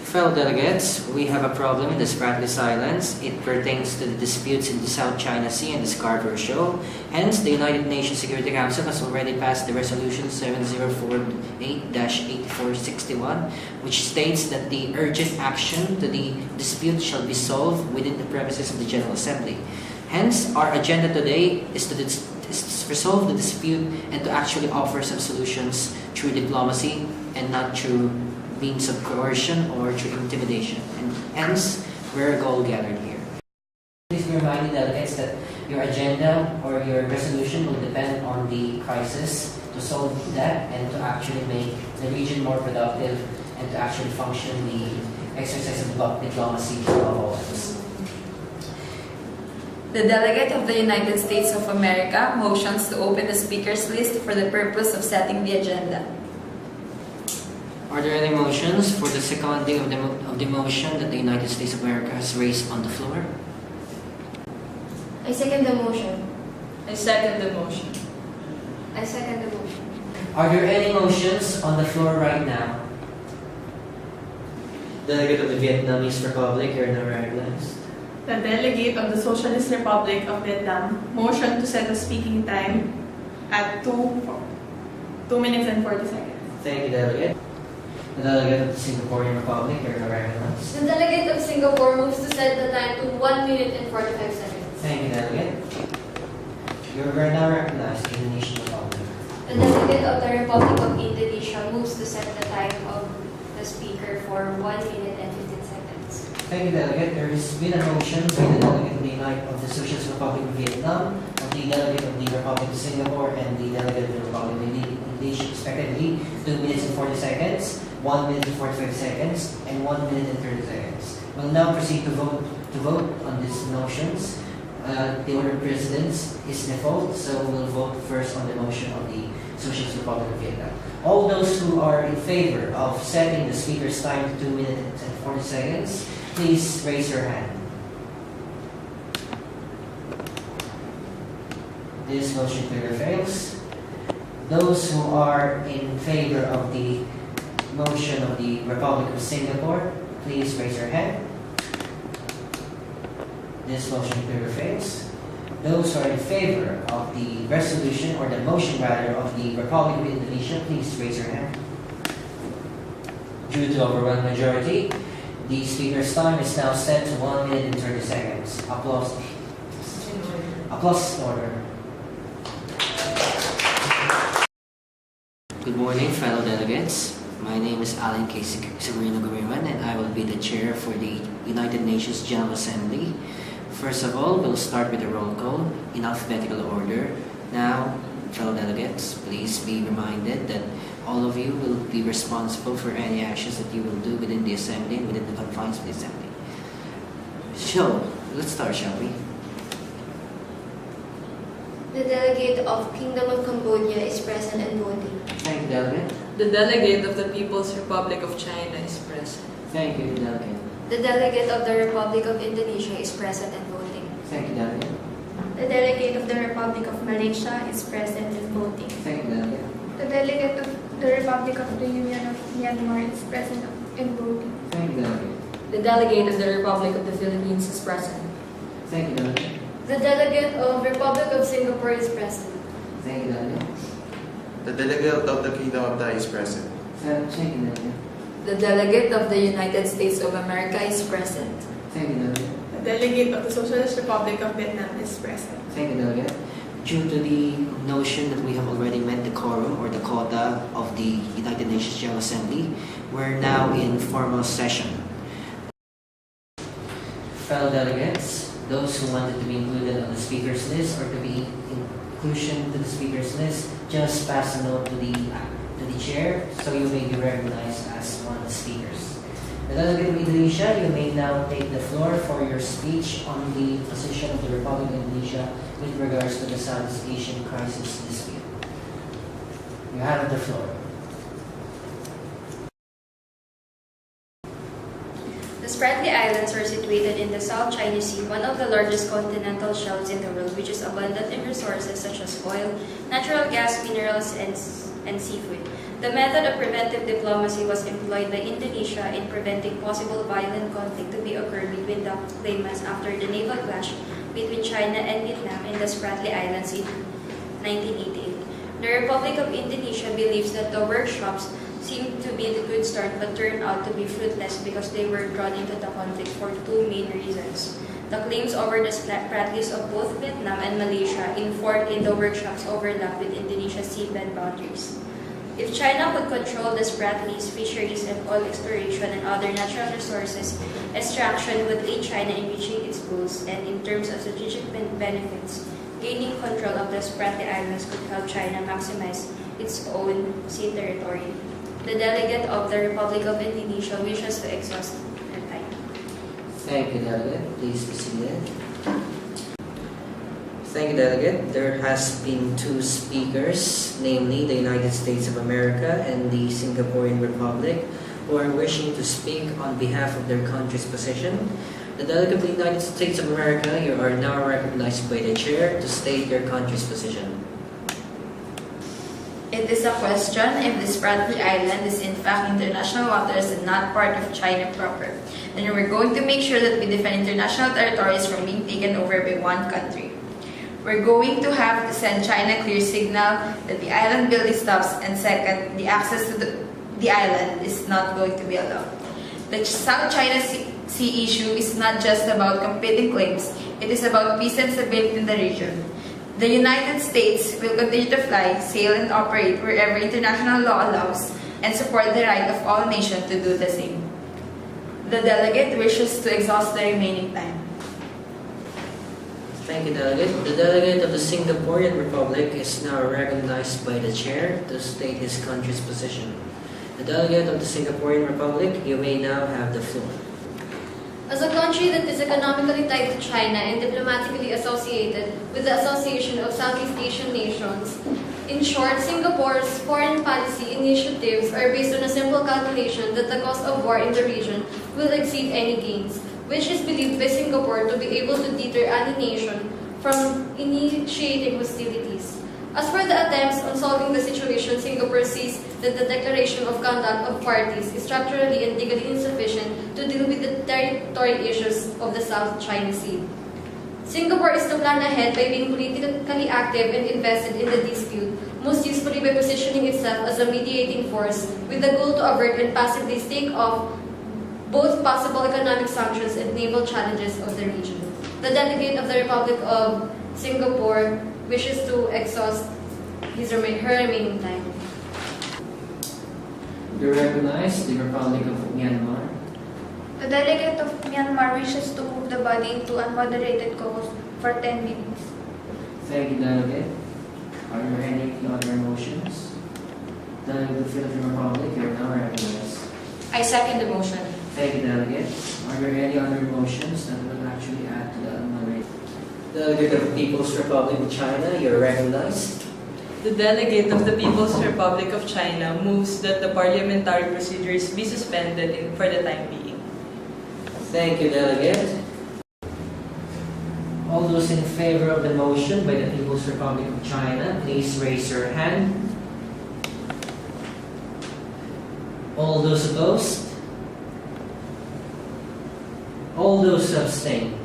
Fellow delegates, we have a problem in the Spratly silence. It pertains to the disputes in the South China Sea and the Scarborough Shoal. Hence, the United Nations Security Council has already passed the Resolution 7048-8461, which states that the urgent action to the dispute shall be solved within the premises of the General Assembly. Hence, our agenda today is to resolve the dispute and to actually offer some solutions through diplomacy and not through means of coercion or through intimidation. And hence, we're all gathered here. Please be reminded, delegates, that your agenda or your resolution will depend on the crisis to solve that and to actually make the region more productive and to actually function the exercise of diplomacy for all of us. The delegate of the United States of America motions to open the speakers list for the purpose of setting the agenda. Are there any motions for the seconding of the motion that the United States of America has raised on the floor? I second the motion. I second the motion. I second the motion. Are there any motions on the floor right now? Delegate of the Vietnamese Republic, you're now recognized. The delegate of the Socialist Republic of Vietnam motion to set the speaking time at 2 minutes and 40 seconds. Thank you, delegate. The delegate of the Singaporean Republic, you're now recognized. The delegate of Singapore moves to set the time to 1 minute and 45 seconds. Thank you, delegate. You're now recognized, Indonesian Republic. The delegate of the Republic of Indonesia moves to set the time of the speaker for 1 minute and 15 seconds. Thank you, delegate. There has been a motion by the delegate of the Socialist Republic of Vietnam, of the delegate of the Republic of Singapore, and the delegate of the Republic of Indonesia, respectively, 2 minutes and 40 seconds, 1 minute and 45 seconds, and 1 minute and 30 seconds. We'll now proceed to vote on these motions. The order of precedence is default, so we'll vote first on the motion of the Socialist Republic of Vietnam. All those who are in favor of setting the speaker's time to 2 minutes and 40 seconds, please raise your hand. This motion clearly fails. Those who are in favor of the motion of the Republic of Singapore, please raise your hand. This motion clearly fails. Those who are in favor of the resolution, or the motion rather, of the Republic of Indonesia, please raise your hand. Due to overwhelming majority, the speaker's time is now set to 1 minute and 30 seconds. Applause. Applause in order. Good morning, fellow delegates. My name is Alan K. Severino Gumiran, and I will be the chair for the United Nations General Assembly. First of all, we'll start with the roll call in alphabetical order. Now, fellow delegates, please be reminded that all of you will be responsible for any actions that you will do within the Assembly and within the confines of the Assembly. So, let's start, shall we? The delegate of Kingdom of Cambodia is present and voting. Thank you, delegate. The delegate of the People's Republic of China is present. Thank you, delegate. The delegate of the Republic of Indonesia is present and voting. Thank you, delegate. The delegate of the Republic of Malaysia is present and voting. Thank you, delegate. The delegate of the Republic of the Union of Myanmar is present and voting. Thank you, delegate. The delegate of the Republic of the Philippines is present. Thank you, delegate. The delegate of Republic of Singapore is present. Thank you, delegate. The delegate of the Kingdom of Thai is present. Thank you, delegate. The delegate of the United States of America is present. Thank you, delegate. The delegate of the Socialist Republic of Vietnam is present. Thank you, delegate. Due to the notion that we have already met the quorum or the quota of the United Nations General Assembly, we're now in formal session. Fellow delegates, those who wanted to be included on the speakers list or to be inclusion to the speakers list, just pass a note to the chair so you may be recognized as one of the speakers. The delegate of Indonesia, you may now take the floor for your speech on the position of the Republic of Indonesia with regards to the Southeast Asian crisis dispute. You have the floor. The Spratly Islands are situated in the South China Sea, one of the largest continental shelves in the world, which is abundant in resources such as oil, natural gas, minerals, and seafood. The method of preventive diplomacy was employed by Indonesia in preventing possible violent conflict to be occurred between the claimants after the naval clash between China and Vietnam in the Spratly Islands in 1988. The Republic of Indonesia believes that the workshops seemed to be a good start but turned out to be fruitless because they were drawn into the conflict for two main reasons. The claims over the Spratlys of both Vietnam and Malaysia in the workshops overlap with Indonesia's seabed boundaries. If China could control the Spratlys, fisheries and oil exploration and other natural resources, extraction would aid China in reaching its goals, and in terms of strategic benefits, gaining control of the Spratly Islands could help China maximize its own sea territory. The delegate of the Republic of Indonesia wishes to exhaust their time. Thank you, Delegate. Please be seated. Thank you, Delegate. There has been two speakers, namely the United States of America and the Singaporean Republic, who are wishing to speak on behalf of their country's position. The Delegate of the United States of America, you are now recognized by the Chair to state your country's position. It is a question if the Spratly Island is in fact international waters and not part of China proper. And we're going to make sure that we defend international territories from being taken over by one country. We're going to have to send China a clear signal that the island building stops, and second, the access to the island is not going to be allowed. The South China Sea issue is not just about competing claims, it is about peace and stability in the region. The United States will continue to fly, sail, and operate wherever international law allows and support the right of all nations to do the same. The delegate wishes to exhaust the remaining time. Thank you, Delegate. The Delegate of the Singaporean Republic is now recognized by the Chair to state his country's position. The Delegate of the Singaporean Republic, you may now have the floor. As a country that is economically tied to China and diplomatically associated with the Association of Southeast Asian Nations, in short, Singapore's foreign policy initiatives are based on a simple calculation that the cost of war in the region will exceed any gains, which is believed by Singapore to be able to deter any nation from initiating hostilities. As for the attempts on solving the situation, Singapore sees that the declaration of conduct of parties is structurally and legally insufficient to deal with the territorial issues of the South China Sea. Singapore is to plan ahead by being politically active and invested in the dispute, most usefully by positioning itself as a mediating force with the goal to avert and passively stave off both possible economic sanctions and naval challenges of the region. The delegate of the Republic of Singapore wishes to exhaust her remaining time. You recognize the Republic of Myanmar. The delegate of Myanmar wishes to move the body into unmoderated caucus for 10 minutes. Thank you, Delegate. Are there any other motions? Delegate of the Philippine Republic, you are now recognized. I second the motion. Thank you, Delegate. Are there any other motions that will actually add to the unmoderated? Delegate of the People's Republic of China, you are recognized. The delegate of the People's Republic of China moves that the parliamentary procedures be suspended for the time being. Thank you, Delegate. All those in favor of the motion by the People's Republic of China, please raise your hand. All those opposed? All those abstain?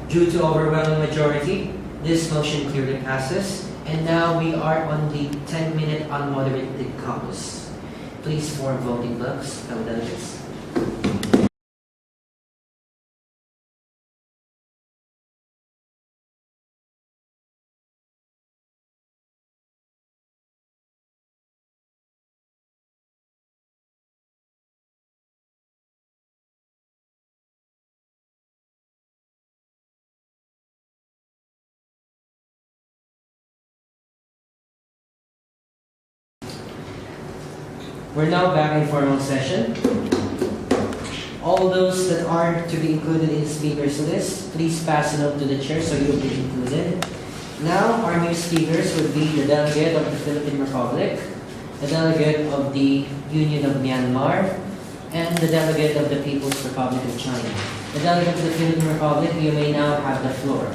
Due to overwhelming majority, this motion clearly passes. And now we are on the 10-minute unmoderated caucus. Please form voting blocks, fellow delegates. We're now back in formal session. All those that aren't to be included in the speakers list, please pass it up to the chair so you'll be included. Now, our new speakers would be the delegate of the Philippine Republic, the delegate of the Union of Myanmar, and the delegate of the People's Republic of China. The delegate of the Philippine Republic, you may now have the floor.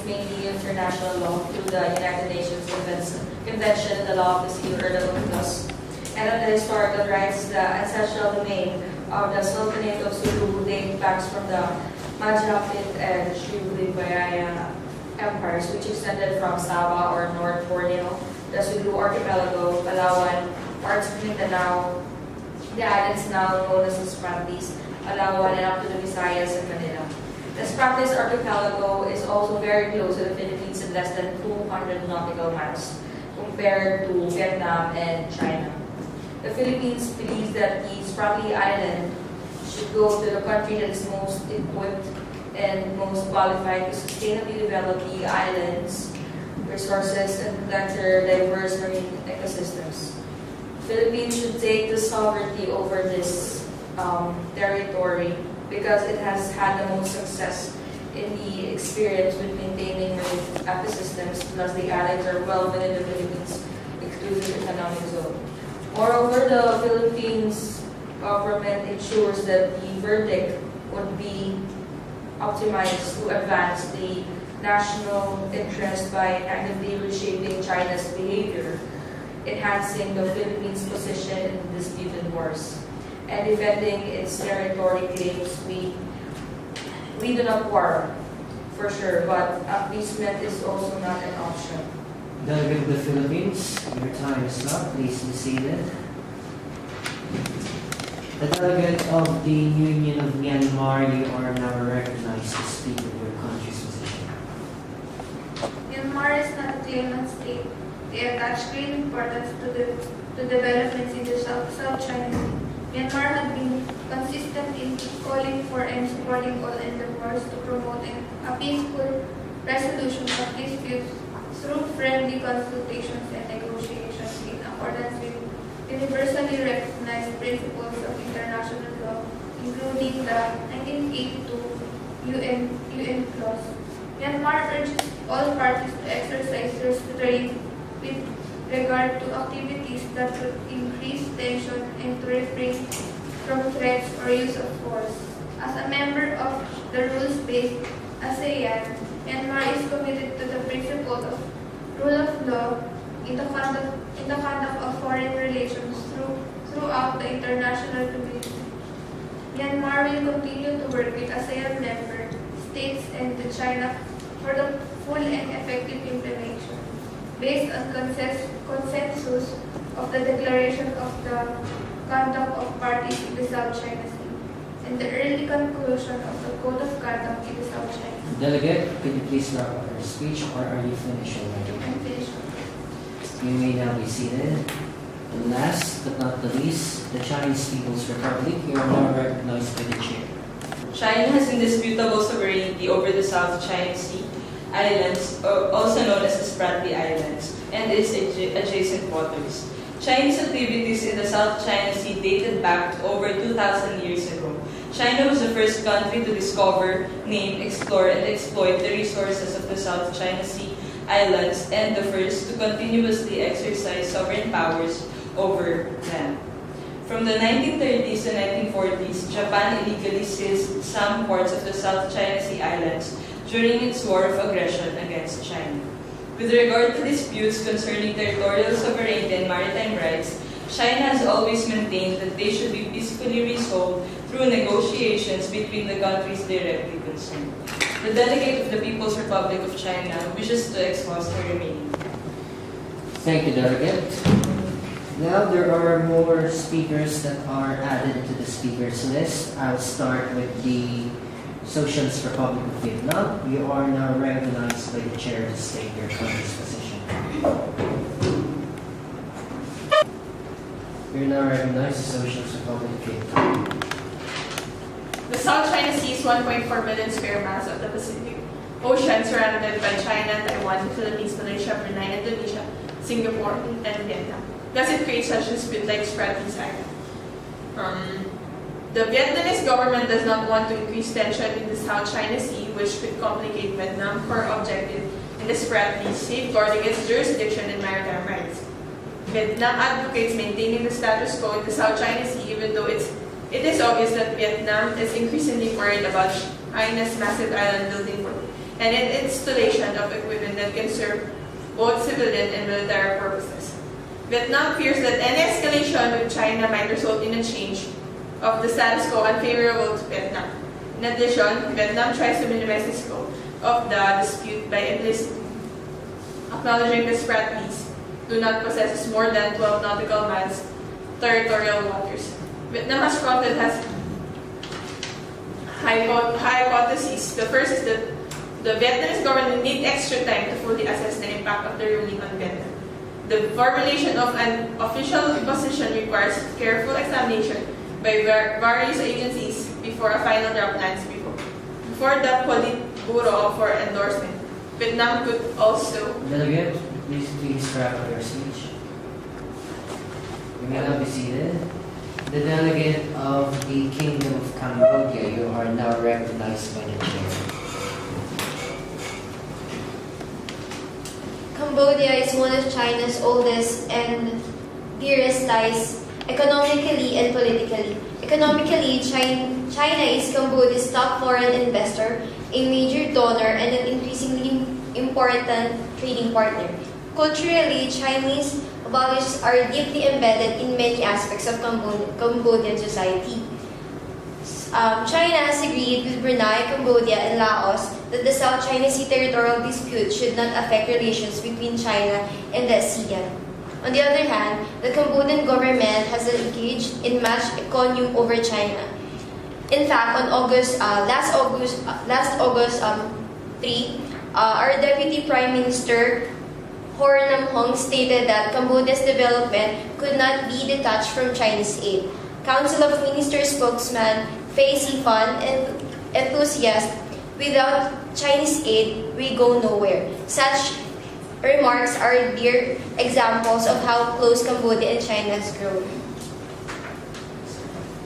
mainly international law through the United Nations Convention and the Law of the Sea, or the UNCLOS. And on the historical rights, the ancestral domain of the Sultanate of Sulu, who date back from the Majapahit and Srivijaya empires, which extended from Sabah or North Borneo, the Sulu archipelago, Palawan, parts of Mindanao, the islands now known as the Spratlys, Palawan, and up to the Visayas and Manila. The Spratlys archipelago is also very close to the Philippines in less than 200 nautical miles compared to Vietnam and China. The Philippines believes that the Spratly Island should go to the country that is most equipped and most qualified to sustainably develop the island's resources and protect their diverse marine ecosystems. Philippines should take the sovereignty over this territory because it has had the most success in the experience with maintaining marine ecosystems, plus the islands are well within the Philippines' exclusive economic zone. Moreover, the Philippines government ensures that the verdict would be optimized to advance the national interest by actively reshaping China's behavior, enhancing the Philippines' position in disputed wars, and defending its territory claims. We do not quarrel, for sure, but appeasement is also not an option. Delegate of the Philippines, your time is up. Please be seated. The delegate of the Union of Myanmar, you are now recognized to speak of your country's position. Myanmar is not a claimant state. They attach great importance to developments in the South China Sea. Myanmar had been consistent in calling for and supporting all endeavors to promote a peaceful resolution of disputes through friendly consultations and negotiations in accordance with universally recognized principles of international law, including the 1982 UN clause. Myanmar urges all parties to exercise restraint with regard to activities that could increase tension and to refrain from threats or use of force. As a member of the rules-based ASEAN, Myanmar is committed to the principle of rule of law in the conduct of foreign relations throughout the international community. Myanmar will continue to work with ASEAN member states and with China for the full and effective implementation, based on consensus of the Declaration of the Conduct of Parties in the South China Sea, and the early conclusion of the Code of Conduct in the South China Sea. Delegate, could you please wrap up your speech, or are you finished already? I'm finished. You may now be seated. And last but not the least, the Chinese People's Republic, you are now recognized by the chair. China has indisputable sovereignty over the South China Sea Islands, also known as the Spratly Islands, and its adjacent waters. Chinese activities in the South China Sea dated back to over 2,000 years ago. China was the first country to discover, name, explore, and exploit the resources of the South China Sea Islands, and the first to continuously exercise sovereign powers over them. From the 1930s and 1940s, Japan illegally seized some parts of the South China Sea Islands during its war of aggression against China. With regard to disputes concerning territorial sovereignty and maritime rights, China has always maintained that they should be peacefully resolved through negotiations between the countries directly concerned. The delegate of the People's Republic of China wishes to exhaust her remaining. Thank you, Delegate. Now there are more speakers that are added to the speakers list. I'll start with the Socialist Republic of Vietnam. You are now recognized by the chair to state your country's position. You're now recognized, the Socialist Republic of Vietnam. The South China Sea is 1.4 million square miles of the Pacific Ocean, surrounded by China, Taiwan, the Philippines, Malaysia, Brunei, Indonesia, Singapore, and Vietnam. Thus, it creates such dispute like Spratlys Island. The Vietnamese government does not want to increase tension in the South China Sea, which could complicate Vietnam's core objective in the Spratlys, safeguarding its jurisdiction and maritime rights. Vietnam advocates maintaining the status quo in the South China Sea, even though it is obvious that Vietnam is increasingly worried about China's massive island building and in installation of equipment that can serve both civilian and military purposes. Vietnam fears that any escalation with China might result in a change of the status quo unfavorable to Vietnam. In addition, Vietnam tries to minimize the scope of the dispute by implicitly acknowledging the Spratlys do not possess more than 12 nautical miles territorial waters. Vietnam has fronted hypotheses. The first is that the Vietnamese government need extra time to fully assess the impact of the ruling on Vietnam. The formulation of an official position requires careful examination by various agencies before a final draft lands before the Politburo for endorsement. Vietnam could also... Delegate, please wrap up your speech. You may now be seated. The delegate of the Kingdom of Cambodia, you are now recognized by the chair. Cambodia is one of China's oldest and dearest ties economically and politically. Economically, China is Cambodia's top foreign investor, a major donor, and an increasingly important trading partner. Culturally, Chinese values are deeply embedded in many aspects of Cambodian society. China has agreed with Brunei, Cambodia, and Laos that the South China Sea territorial dispute should not affect relations between China and the ASEAN. On the other hand, the Cambodian government has engaged in match economy over China. In fact, on last August 3, our Deputy Prime Minister Hor Nam-hong stated that Cambodia's development could not be detached from Chinese aid. Council of Ministers spokesman Fei Sifan enthusiast, without Chinese aid, we go nowhere. Such remarks are dear examples of how close Cambodia and China has grown.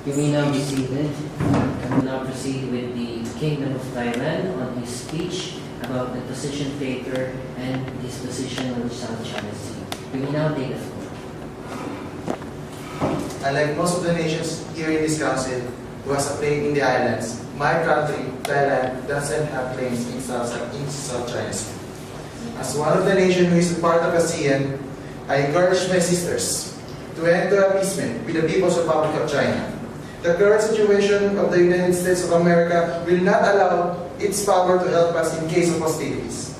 You may now be seated. I will now proceed with the Kingdom of Thailand on his speech about the position paper and his position on the South China Sea. You may now take the floor. Unlike most of the nations here in this council who has a claim in the islands, my country, Thailand, doesn't have claims in South China Sea. As one of the nations who is a part of ASEAN, I encourage my sisters to enter appeasement with the People's Republic of China. The current situation of the United States of America will not allow its power to help us in case of hostilities.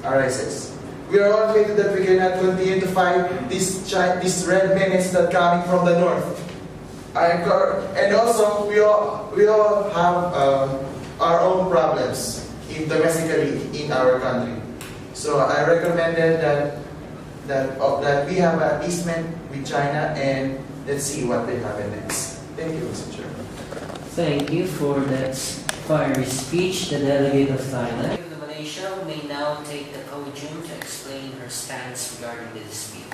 arises. We are all fated that we cannot continue to fight this red menace that coming from the north. And also, we all have our own problems domestically in our country. So I recommended that we have an appeasement with China, and let's see what will happen next. Thank you, Mr. Chair. Thank you for that fiery speech, the delegate of Thailand. Malaysia may now take the podium to explain her stance regarding the dispute.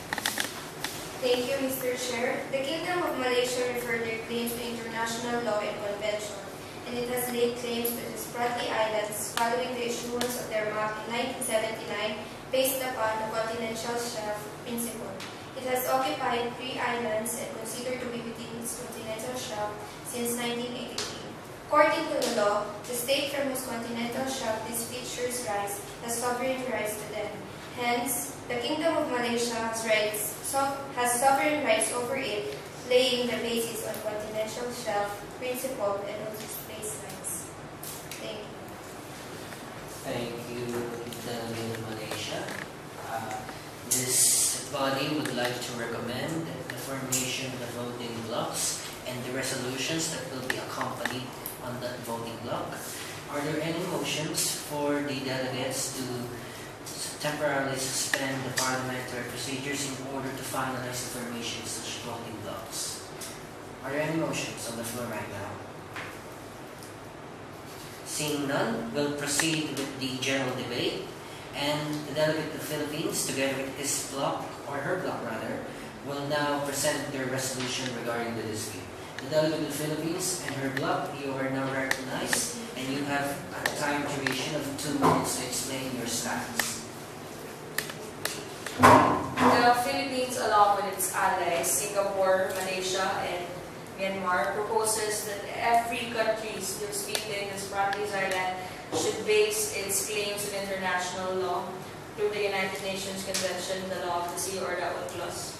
Thank you, Mr. Chair. The Kingdom of Malaysia referred their claims to international law and convention, and it has laid claims to the Spratly Islands following the issuance of their map in 1979 based upon the continental shelf principle. It has occupied 3 islands and considered to be within its continental shelf since 1983. According to the law, the state from whose continental shelf these features rise has sovereign rights to them. Hence, the Kingdom of Malaysia has sovereign rights over it, laying the basis on continental shelf principle and on its baselines. Thank you. Thank you, delegate of Malaysia. This body would like to recommend the formation of the voting blocks and the resolutions that will be accompanied on that voting block. Are there any motions for the delegates to temporarily suspend the parliamentary procedures in order to finalize the formation of such voting blocks? Are there any motions on the floor right now? Seeing none, we'll proceed with the general debate, and the delegate of the Philippines, together with his block, or her block rather, will now present their resolution regarding the dispute. The delegate of the Philippines and her block, you are now recognized, and you have a time duration of 2 minutes to explain your stance. The Philippines, along with its allies, Singapore, Malaysia, and Myanmar, proposes that every country disputing the Spratleys Island should base its claims on international law through the United Nations Convention, the Law of the Sea, or the UNCLOS,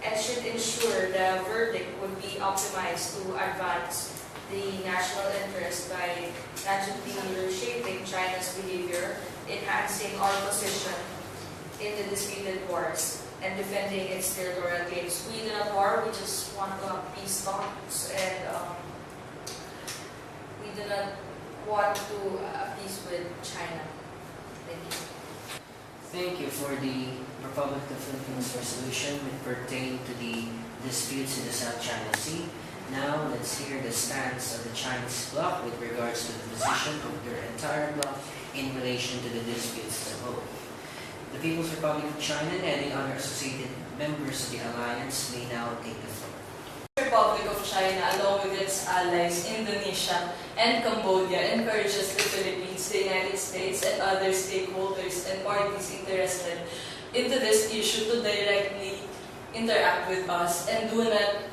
and should ensure the verdict would be optimized to advance the national interest by tangibly reshaping China's behavior, enhancing our position in the disputed wars, and defending its territorial claims. We do not war, we just want to have peace talks, and we do not want to peace with China. Thank you. Thank you for the Republic of the Philippines resolution which pertain to the disputes in the South China Sea. Now let's hear the stance of the Chinese bloc with regards to the position of their entire bloc in relation to the disputes as a whole. The People's Republic of China and any other associated members of the alliance may now take the floor. The Republic of China, along with its allies, Indonesia and Cambodia, encourages the Philippines, the United States, and other stakeholders and parties interested into this issue to directly interact with us and do not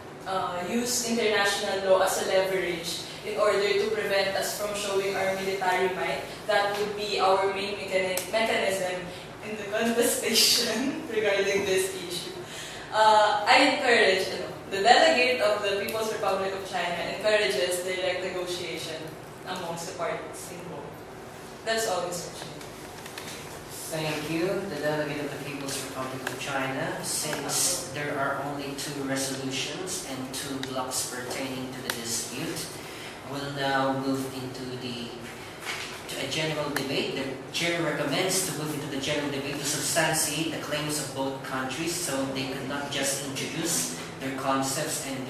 use international law as a leverage in order to prevent us from showing our military might. That would be our main mechanism in the contestation regarding this issue. I encourage, the delegate of the People's Republic of China encourages direct negotiation amongst the parties involved. That's all, Mr. Chair. Thank you, the delegate of the People's Republic of China. Since there are only 2 resolutions and 2 blocks pertaining to the dispute, we'll now move into a general debate. The chair recommends to move into the general debate to substantiate the claims of both countries, so they could not just introduce their concepts and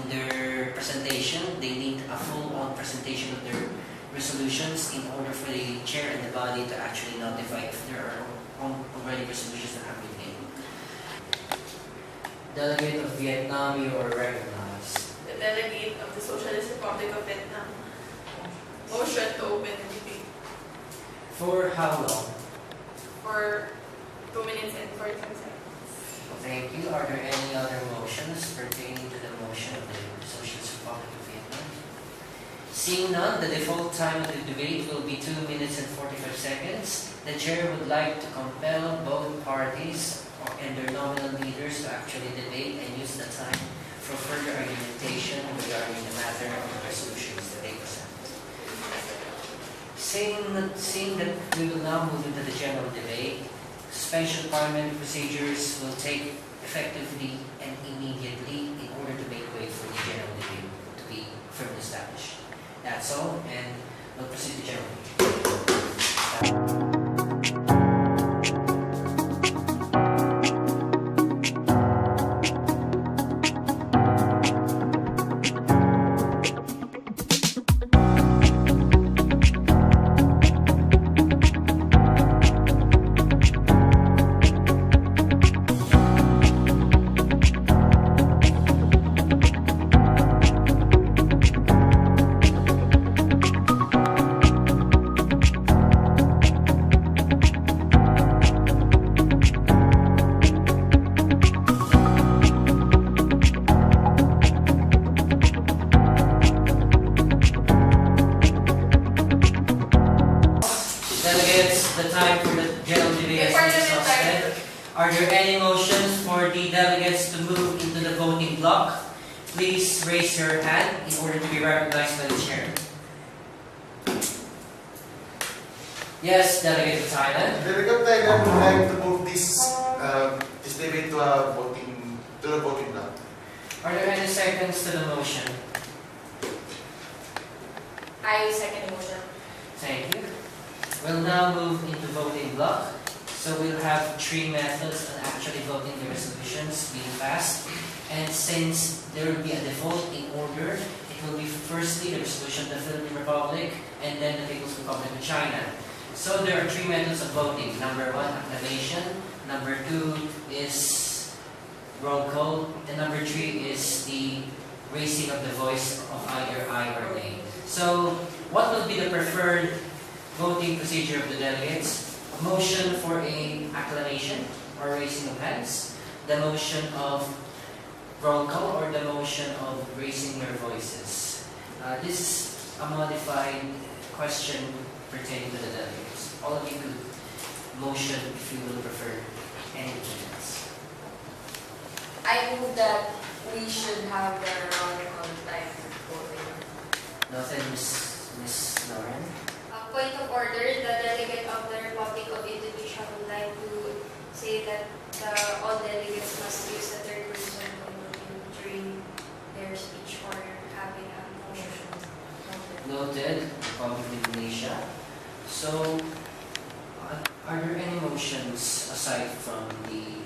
their presentation. They need a full-on presentation of their resolutions in order for the chair and the body to actually notify if there are already resolutions that have been made. Delegate of Vietnam, you are recognized. The delegate of the Socialist Republic of Vietnam. Motion to open the debate For how long? for 2 minutes and 45 seconds. Thank you. Are there any other motions pertaining to the motion of the Socialist Republic of Vietnam? Seeing none, the default time of the debate will be 2 minutes and 45 seconds. The chair would like to compel both parties and their nominal leaders to actually debate and use the time for further argumentation regarding the matter of the resolutions that they present. Seeing that we will now move into the general debate, special parliamentary procedures will take effectively and immediately in order to make way for the general debate to be firmly established. That's all, and we'll proceed to general debate. The time for the general debate has been exhausted. Are there any motions for the delegates to move into the voting block? Please raise your hand in order to be recognized by the chair. Yes, Delegate of Thailand. Delegate of Thailand would like to move this debate to the voting block. Are there any seconds to the motion? I second the motion. Thank you. We'll now move into voting block. So we'll have 3 methods on actually voting the resolutions being passed. And since there will be a default in order, it will be firstly the resolution of the Philippine Republic and then the People's Republic of China. So there are 3 methods of voting. Number 1, acclamation. Number 2 is roll call. And number 3 is the raising of the voice of either aye or nay. So what will be the preferred voting procedure of the delegates? A motion for a acclamation or raising of hands. The motion of roll call or the motion of raising your voices. This is a modified question pertaining to the delegates. All of you could motion if you will prefer anything else. I move that we should have the roll call time voting. Noted, Miss Lauren. Point of order, the delegate of the Republic of Indonesia would like to say that all delegates must use the third person during their speech or having a motion. Noted, Republic of Indonesia. So, are there any motions aside from the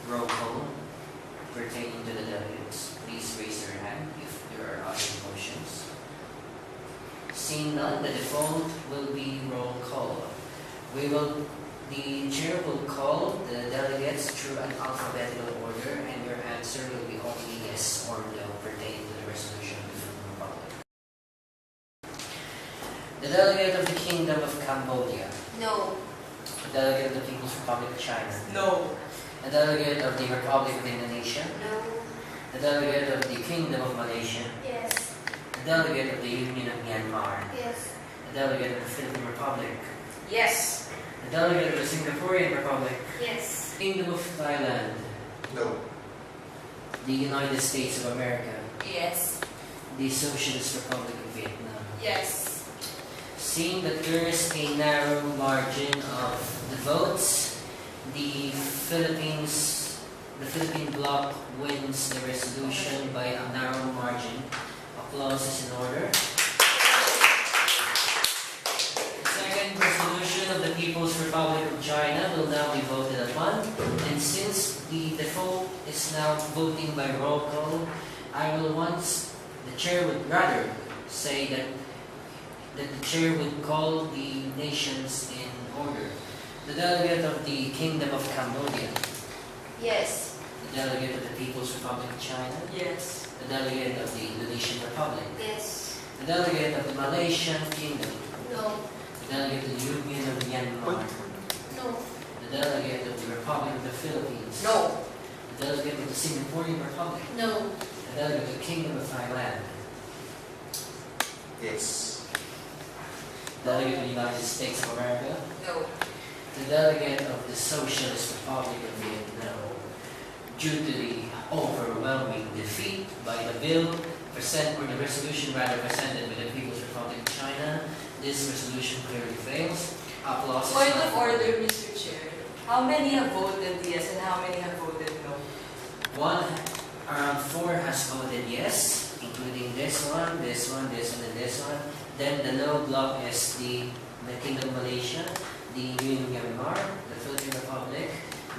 roll call pertaining to the delegates? Please raise your hand if there are other motions. Seeing none, the default will be roll call. The chair will call the delegates through an alphabetical order, and your answer will be only yes or no pertaining to the resolution of the Philippine Republic. The delegate of the Kingdom of Cambodia. No. The delegate of the People's Republic of China. No. The delegate of the Republic of Indonesia. No. The delegate of the Kingdom of Malaysia. Yes. The delegate of the Union of Myanmar. Yes. The delegate of the Philippine Republic. Yes. The delegate of the Singaporean Republic. Yes. Kingdom of Thailand. No. The United States of America. Yes. The Socialist Republic of Vietnam. Yes. Seeing that there is a narrow margin of the votes, the Philippine bloc wins the resolution by a narrow margin. Applause is in order. The second resolution of the People's Republic of China will now be voted upon. And since the default is now voting by roll call, the chair would rather say that the chair would call the nations in order. The delegate of the Kingdom of Cambodia. Yes. The delegate of the People's Republic of China. Yes. The delegate of the Indonesian Republic. Yes. The delegate of the Malaysian Kingdom. No. The delegate of the Union of Myanmar. No. The delegate of the Republic of the Philippines. No. The delegate of the Singaporean Republic. No. The delegate of the Kingdom of Thailand. Yes. The delegate of the United States of America. No. The delegate of the Socialist Republic of Vietnam. Due to the overwhelming defeat by the bill or the resolution presented by the People's Republic of China, this resolution clearly fails. Applause. Point of order, Mr. Chair. How many have voted yes and how many have voted no? Around 4 has voted yes, including this one, and this one. Then the no block is the Kingdom of Malaysia, the Union of Myanmar, the Philippine Republic,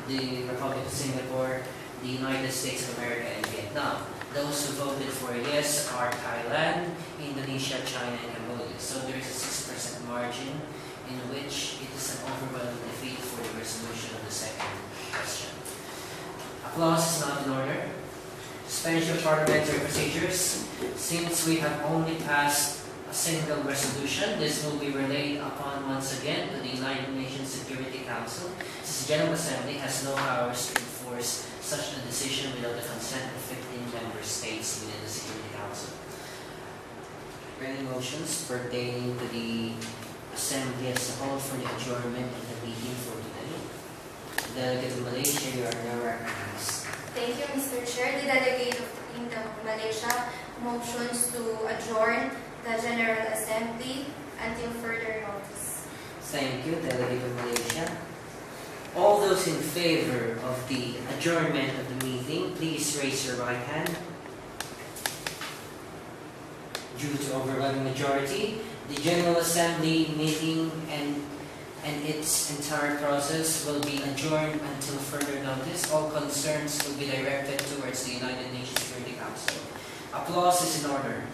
the Republic of Singapore, the United States of America, and Vietnam. Those who voted for yes are Thailand, Indonesia, China, and Cambodia. So there is a 6% margin in which it is an overwhelming defeat for the resolution of the second question. Applause is not in order. Suspension of parliamentary procedures. Since we have only passed a single resolution, this will be relayed upon once again to the United Nations Security Council, since the General Assembly has no powers to enforce such a decision without the consent of 15 member states within the Security Council. Any motions pertaining to the Assembly as a whole for the adjournment of the meeting for today? Delegate of Malaysia, you are now recognized. Thank you, Mr. Chair. The delegate of the Kingdom of Malaysia motions to adjourn the General Assembly until further notice. Thank you, Delegate of Malaysia. All those in favor of the adjournment of the meeting, please raise your right hand. Due to overwhelming majority, the General Assembly meeting and its entire process will be adjourned until further notice. All concerns will be directed towards the United Nations Security Council. Applause is in order.